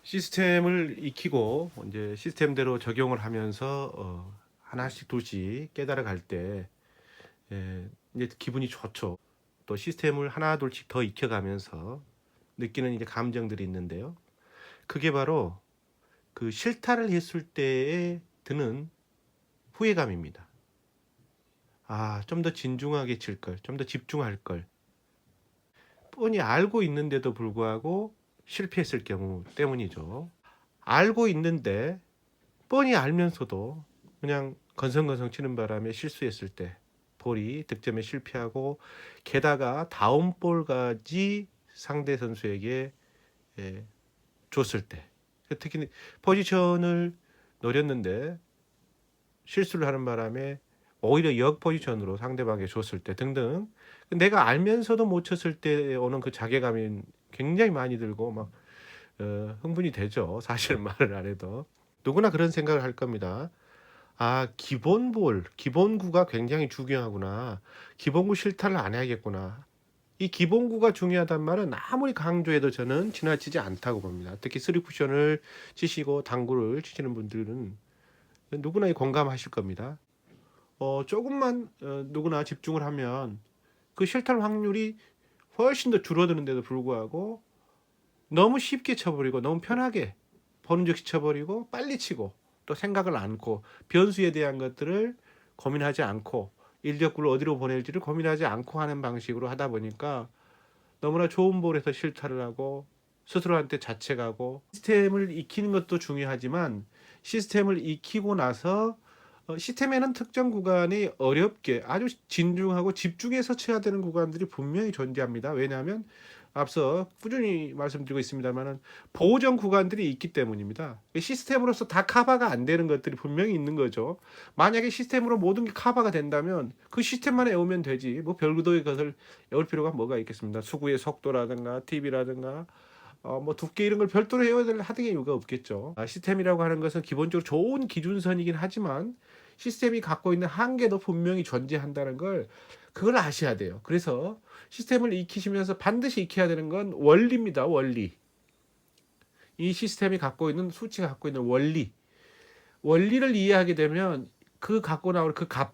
시스템을 익히고 이제 시스템대로 적용을 하면서 하나씩 둘씩 깨달아 갈 때 이제 기분이 좋죠. 또 시스템을 하나 둘씩 더 익혀가면서 느끼는 이제 감정들이 있는데요. 그게 바로 그 실타를 했을 때에 드는 후회감입니다. 아, 좀 더 진중하게 칠 걸, 좀 더 집중할 걸. 뻔히 알고 있는데도 불구하고 실패했을 경우 때문이죠. 알고 있는데 뻔히 알면서도 그냥 건성건성 치는 바람에 실수했을 때 볼이 득점에 실패하고, 게다가 다운 볼까지 상대 선수에게 예, 줬을 때, 특히 포지션을 노렸는데 실수를 하는 바람에 오히려 역 포지션으로 상대방에게 줬을 때 등등, 내가 알면서도 못 쳤을 때 오는 그 자괴감이 굉장히 많이 들고 막 흥분이 되죠. 사실 말을 안 해도 누구나 그런 생각을 할 겁니다. 아, 기본볼, 기본구가 굉장히 중요하구나. 기본구 실타를 안 해야겠구나. 이 기본구가 중요하단 말은 아무리 강조해도 저는 지나치지 않다고 봅니다. 특히 쓰리 쿠션을 치시고 당구를 치시는 분들은 누구나 공감하실 겁니다. 조금만 누구나 집중을 하면 그 실탈 확률이 훨씬 더 줄어드는데도 불구하고 너무 쉽게 쳐버리고 너무 편하게 보는 즉시 쳐버리고 빨리 치고 또 생각을 않고 변수에 대한 것들을 고민하지 않고 일적구를 어디로 보낼지를 고민하지 않고 하는 방식으로 하다 보니까 너무나 좋은 볼에서 실타를 하고 스스로한테 자책하고, 시스템을 익히는 것도 중요하지만 시스템을 익히고 나서 시스템에는 특정 구간이 어렵게 아주 진중하고 집중해서 쳐야 되는 구간들이 분명히 존재합니다. 왜냐하면 앞서 꾸준히 말씀드리고 있습니다만은 보정 구간들이 있기 때문입니다. 시스템으로서 다 커버가 안 되는 것들이 분명히 있는 거죠. 만약에 시스템으로 모든 게 커버가 된다면 그 시스템만 외우면 되지 뭐 별도의 것을 외울 필요가 뭐가 있겠습니다. 수구의 속도라든가 TV라든가 뭐 두께 이런 걸 별도로 해야 될 하등의 이유가 없겠죠. 시스템이라고 하는 것은 기본적으로 좋은 기준선이긴 하지만 시스템이 갖고 있는 한계도 분명히 존재한다는 걸, 그걸 아셔야 돼요. 그래서 시스템을 익히시면서 반드시 익혀야 되는 건 원리입니다. 원리. 이 시스템이 갖고 있는, 수치가 갖고 있는 원리를 이해하게 되면 그 갖고 나올 그 값,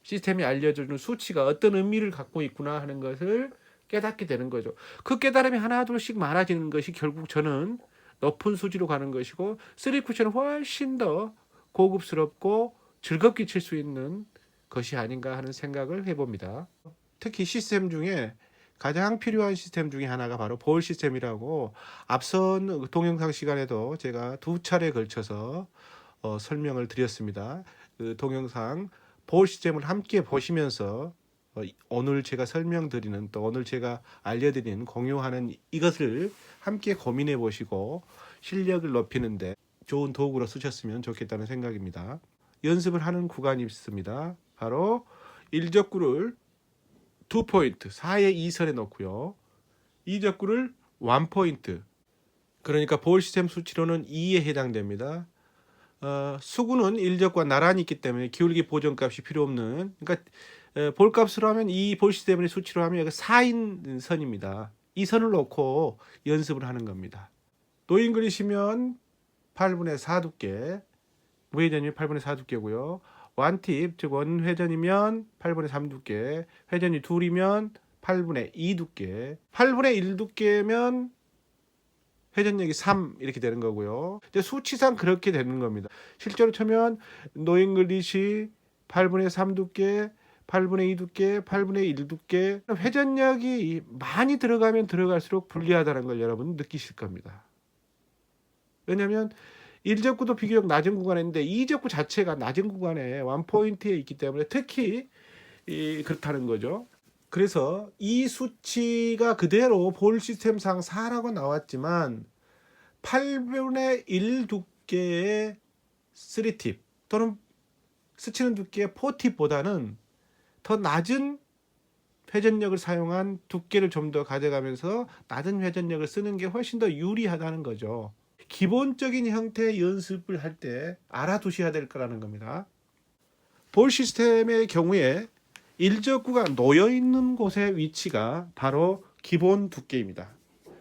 시스템이 알려주는 수치가 어떤 의미를 갖고 있구나 하는 것을 깨닫게 되는 거죠. 그 깨달음이 하나 둘씩 많아지는 것이 결국 저는 높은 수지로 가는 것이고, 쓰리 쿠션은 훨씬 더 고급스럽고 즐겁게 칠 수 있는 것이 아닌가 하는 생각을 해봅니다. 특히 시스템 중에 가장 필요한 시스템 중에 하나가 바로 볼 시스템이라고 앞선 동영상 시간에도 제가 두 차례에 걸쳐서 설명을 드렸습니다. 그 동영상 볼 시스템을 함께 보시면서 오늘 제가 설명드리는, 또 오늘 제가 알려드리는, 공유하는 이것을 함께 고민해 보시고 실력을 높이는데 좋은 도구로 쓰셨으면 좋겠다는 생각입니다. 연습을 하는 구간이 있습니다. 바로 1적구를 2포인트 4의 2선에 넣고요. 2적구를 1포인트, 그러니까 볼 시스템 수치로는 2에 해당됩니다. 수구는 1적구와 나란히 있기 때문에 기울기 보정값이 필요 없는, 그러니까 볼값으로 하면 이 볼 시스템의 수치로 하면 4인 선입니다. 이 선을 놓고 연습을 하는 겁니다. 노인 그리시면 8분의 4 두께, 무회전이면 8분의 4 두께고요. 원팁, 즉 원회전이면 8분의 3 두께, 회전이 둘이면 8분의 2 두께, 8분의 1 두께면 회전력이 3 이렇게 되는 거고요. 이제 수치상 그렇게 되는 겁니다. 실제로 쳐면 노잉글리시 8분의 3 두께, 8분의 2 두께, 8분의 1 두께, 회전력이 많이 들어가면 들어갈수록 불리하다는 걸 여러분 느끼실 겁니다. 왜냐하면 1적구도 비교적 낮은 구간에 있는데 2적구 자체가 낮은 구간에 원포인트에 있기 때문에 특히 그렇다는 거죠. 그래서 이 수치가 그대로 볼 시스템상 4라고 나왔지만 8분의 1 두께의 3팁 또는 스치는 두께의 4팁보다는 더 낮은 회전력을 사용한 두께를 좀 더 가져가면서 낮은 회전력을 쓰는 게 훨씬 더 유리하다는 거죠. 기본적인 형태의 연습을 할 때 알아두셔야 될 거라는 겁니다. 볼 시스템의 경우에 1적구가 놓여있는 곳의 위치가 바로 기본 두께입니다.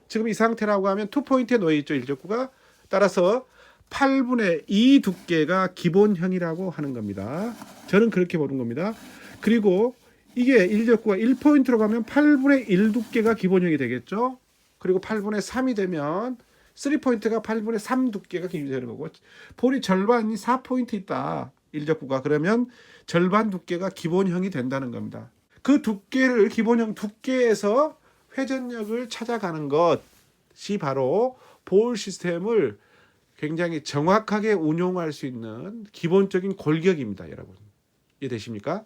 지금 이 상태라고 하면 2포인트에 놓여있죠. 1적구가 따라서 8분의 2 두께가 기본형이라고 하는 겁니다. 저는 그렇게 보는 겁니다. 그리고 이게 일적구가 1포인트로 가면 8분의 1 두께가 기본형이 되겠죠. 그리고 8분의 3이 되면 3포인트가 8분의 3 두께가 기본형이 되는 거고, 볼이 절반이 4포인트 있다. 일적구가. 그러면 절반 두께가 기본형이 된다는 겁니다. 그 두께를 기본형 두께에서 회전력을 찾아가는 것이 바로 볼 시스템을 굉장히 정확하게 운용할 수 있는 기본적인 골격입니다. 여러분 이해되십니까?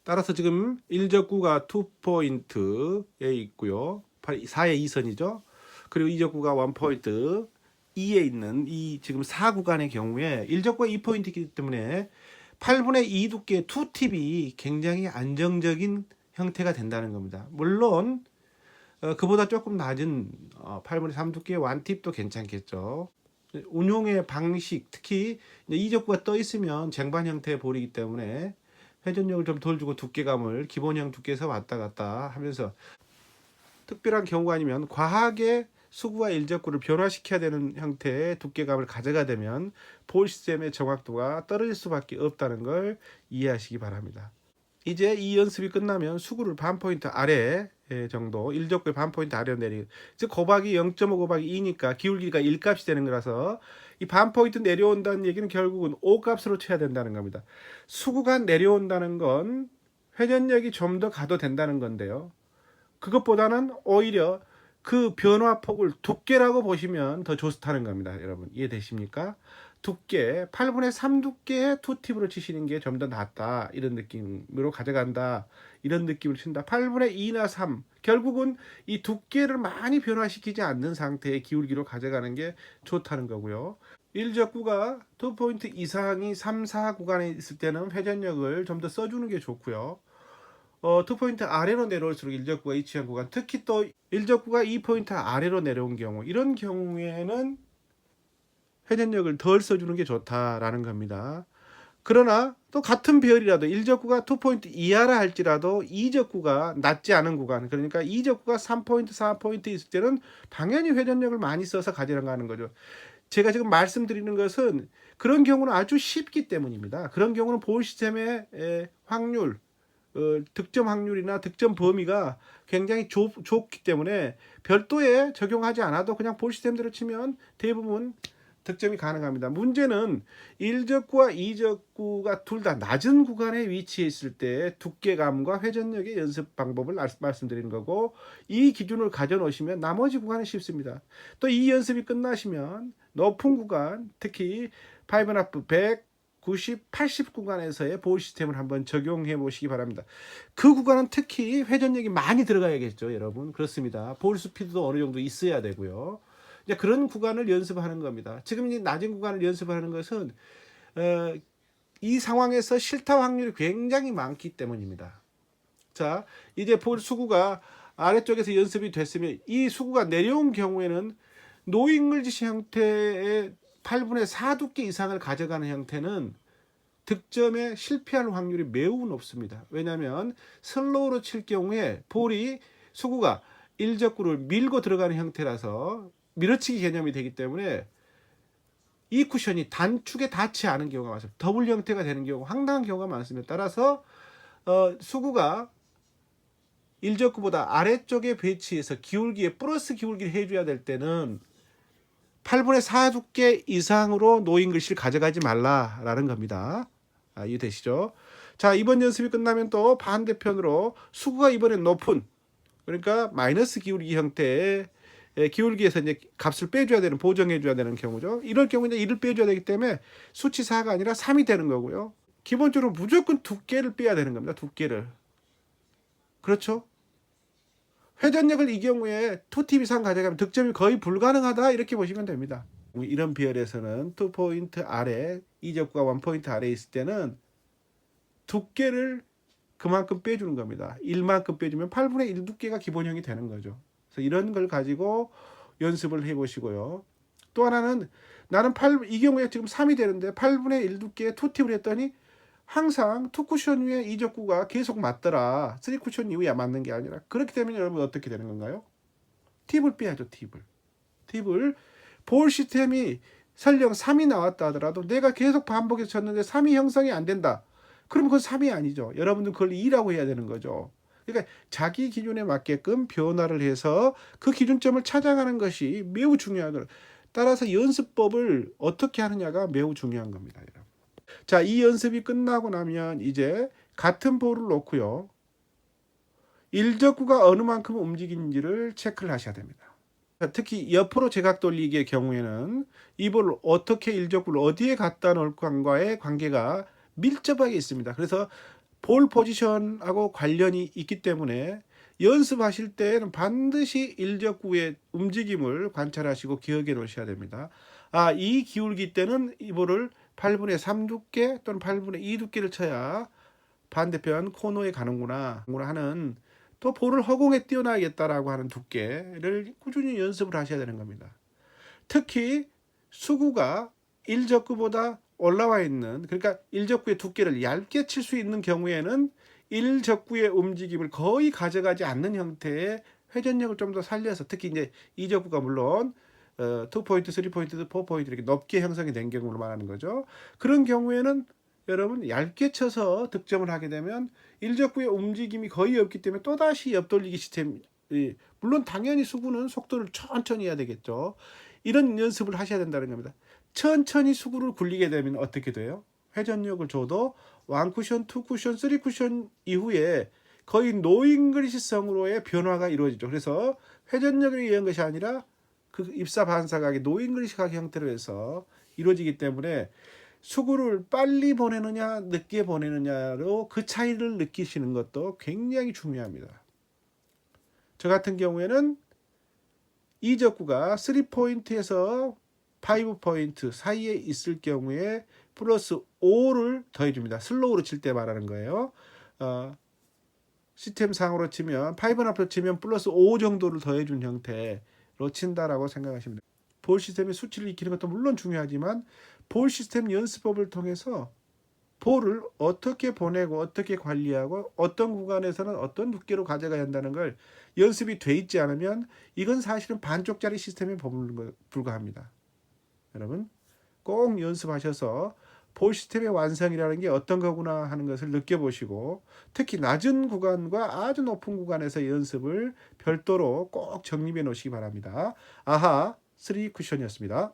따라서 지금 일적구가 2포인트에 있고요. 4의 2선이죠. 그리고 이적구가 1포인트 2에 있는 이 지금 4구간의 경우에 일적구가 2포인트이기 때문에 8분의 2 두께의 2팁이 굉장히 안정적인 형태가 된다는 겁니다. 물론 그보다 조금 낮은 8분의 3 두께의 1팁도 괜찮겠죠. 운용의 방식, 특히 이적구가 떠 있으면 쟁반 형태의 볼이기 때문에 회전력을 좀 덜 주고 두께감을 기본형 두께에서 왔다 갔다 하면서, 특별한 경우가 아니면 과하게 수구와 일적구를 변화시켜야 되는 형태의 두께감을 가져가 되면 볼 시스템의 정확도가 떨어질 수밖에 없다는 걸 이해하시기 바랍니다. 이제 이 연습이 끝나면 수구를 반 포인트 아래 정도, 일적구의 반 포인트 아래로 내리고, 즉 곱하기 0.5 곱하기 2니까 기울기가 1값이 되는 거라서 이 반 포인트 내려온다는 얘기는 결국은 5값으로 쳐야 된다는 겁니다. 수구가 내려온다는 건 회전력이 좀 더 가도 된다는 건데요. 그것보다는 오히려 그 변화폭을 두께라고 보시면 더 좋다는 겁니다. 여러분 이해되십니까? 두께 8분의 3 두께의 투팁으로 치시는 게 좀 더 낫다, 이런 느낌으로 가져간다, 이런 느낌을 친다. 8분의 2나 3, 결국은 이 두께를 많이 변화시키지 않는 상태의 기울기로 가져가는 게 좋다는 거고요. 일적구가 2포인트 이상이 3, 4 구간에 있을 때는 회전력을 좀 더 써주는 게 좋고요. 2포인트 아래로 내려올수록 일적구가 이치한 구간, 특히 또 일적구가 2포인트 아래로 내려온 경우, 이런 경우에는 회전력을 덜 써주는 게 좋다라는 겁니다. 그러나 또 같은 배열이라도 일적구가 2포인트 이하라 할지라도 이적구가 낮지 않은 구간, 그러니까 이적구가 3포인트 4포인트 있을 때는 당연히 회전력을 많이 써서 가져가는 거죠. 제가 지금 말씀드리는 것은 그런 경우는 아주 쉽기 때문입니다. 그런 경우는 볼 시스템의 확률, 득점 확률이나 득점 범위가 굉장히 좁기 때문에 별도에 적용하지 않아도 그냥 볼 시스템대로 치면 대부분 득점이 가능합니다. 문제는 일적구와 이적구가 둘 다 낮은 구간에 위치해 있을 때 두께감과 회전력의 연습 방법을 말씀드리는 거고, 이 기준을 가져 놓으시면 나머지 구간은 쉽습니다. 또 이 연습이 끝나시면 높은 구간, 특히 5.5, 100, 90, 80 구간에서의 볼 시스템을 한번 적용해 보시기 바랍니다. 그 구간은 특히 회전력이 많이 들어가야겠죠, 여러분. 그렇습니다. 볼 스피드도 어느 정도 있어야 되고요. 이제 그런 구간을 연습하는 겁니다. 지금 이 낮은 구간을 연습하는 것은 이 상황에서 실타 확률이 굉장히 많기 때문입니다. 자, 이제 볼 수구가 아래쪽에서 연습이 됐으면 이 수구가 내려온 경우에는 노잉글지시 형태의 8분의 4 두께 이상을 가져가는 형태는 득점에 실패할 확률이 매우 높습니다. 왜냐하면 슬로우로 칠 경우에 볼이 수구가 일적구를 밀고 들어가는 형태라서 밀어치기 개념이 되기 때문에 이 쿠션이 단축에 닿지 않은 경우가 많습니다. 더블 형태가 되는 경우가 황당한 경우가 많습니다. 따라서 수구가 일적구보다 아래쪽에 배치해서 기울기에 플러스 기울기를 해줘야 될 때는 8분의 4 두께 이상으로 놓인 글씨를 가져가지 말라라는 겁니다. 이해되시죠? 자, 이번 연습이 끝나면 또 반대편으로 수구가 이번엔 높은, 그러니까 마이너스 기울기 형태의 기울기에서 이제 값을 빼줘야 되는, 보정해줘야 되는 경우죠. 이럴 경우 이제 1을 빼줘야 되기 때문에 수치 4가 아니라 3이 되는 거고요. 기본적으로 무조건 두께를 빼야 되는 겁니다. 두께를. 그렇죠? 회전력을 이 경우에 2팁 이상 가져가면 득점이 거의 불가능하다, 이렇게 보시면 됩니다. 이런 비율에서는 2포인트 아래, 이적구가 1포인트 아래에 있을 때는 두께를 그만큼 빼주는 겁니다. 1만큼 빼주면 8분의 1 두께가 기본형이 되는 거죠. 그래서 이런 걸 가지고 연습을 해보시고요. 또 하나는 나는 이 경우에 지금 3이 되는데 8분의 1 두께의 2팁을 했더니 항상 2쿠션 위에 이적구가 계속 맞더라. 3쿠션 이후에 맞는 게 아니라. 그렇기 때문에 여러분 어떻게 되는 건가요? 팁을 빼야죠. 팁을 볼 시스템이 설령 3이 나왔다 하더라도 내가 계속 반복해서 쳤는데 3이 형성이 안 된다. 그러면 그건 3이 아니죠. 여러분들 그걸 2라고 해야 되는 거죠. 그러니까 자기 기준에 맞게끔 변화를 해서 그 기준점을 찾아가는 것이 매우 중요하더라고요. 따라서 연습법을 어떻게 하느냐가 매우 중요한 겁니다. 자, 이 연습이 끝나고 나면 이제 같은 볼을 놓고요. 일적구가 어느 만큼 움직이는지를 체크를 하셔야 됩니다. 특히 옆으로 제각 돌리기의 경우에는 이 볼을 어떻게 일적구를 어디에 갖다 놓을 건가의 관계가 밀접하게 있습니다. 그래서 볼 포지션하고 관련이 있기 때문에 연습하실 때는 반드시 일적구의 움직임을 관찰하시고 기억해 놓으셔야 됩니다. 아, 이 기울기 때는 이 볼을 8분의 3 두께 또는 8분의 2 두께를 쳐야 반대편 코너에 가는구나 하는, 또 볼을 허공에 띄워놔야겠다라고 하는 두께를 꾸준히 연습을 하셔야 되는 겁니다. 특히 수구가 일적구보다 올라와 있는, 그러니까 일적구의 두께를 얇게 칠 수 있는 경우에는 일적구의 움직임을 거의 가져가지 않는 형태의 회전력을 좀 더 살려서, 특히 이제 이적구가 물론 2포인트, 3포인트, 4포인트 이렇게 높게 형성이 된 경우를 말하는 거죠. 그런 경우에는 여러분 얇게 쳐서 득점을 하게 되면 일적구의 움직임이 거의 없기 때문에 또다시 옆돌리기 시스템, 물론 당연히 수구는 속도를 천천히 해야 되겠죠. 이런 연습을 하셔야 된다는 겁니다. 천천히 수구를 굴리게 되면 어떻게 돼요? 회전력을 줘도 1쿠션, 2쿠션, 3쿠션 이후에 거의 노잉글리시성으로의 변화가 이루어지죠. 그래서 회전력에 의한 것이 아니라 그 입사 반사각의 노잉글리시각 형태로 해서 이루어지기 때문에 수구를 빨리 보내느냐 늦게 보내느냐로 그 차이를 느끼시는 것도 굉장히 중요합니다. 저 같은 경우에는 이적구가 3포인트에서 5포인트 사이에 있을 경우에 플러스 5를 더해줍니다. 슬로우로 칠 때 말하는 거예요. 시스템 상으로 치면 5&앞으로 치면 플러스 5 정도를 더해준 형태로 친다라고 생각하시면 됩니다. 볼 시스템의 수치를 익히는 것도 물론 중요하지만 볼 시스템 연습법을 통해서 볼을 어떻게 보내고 어떻게 관리하고 어떤 구간에서는 어떤 두께로 가져가야 한다는 걸 연습이 돼 있지 않으면 이건 사실은 반쪽짜리 시스템에 불과합니다. 여러분 꼭 연습하셔서 볼 시스템의 완성이라는 게 어떤 거구나 하는 것을 느껴보시고, 특히 낮은 구간과 아주 높은 구간에서 연습을 별도로 꼭 정립해 놓으시기 바랍니다. 아하 3쿠션이었습니다.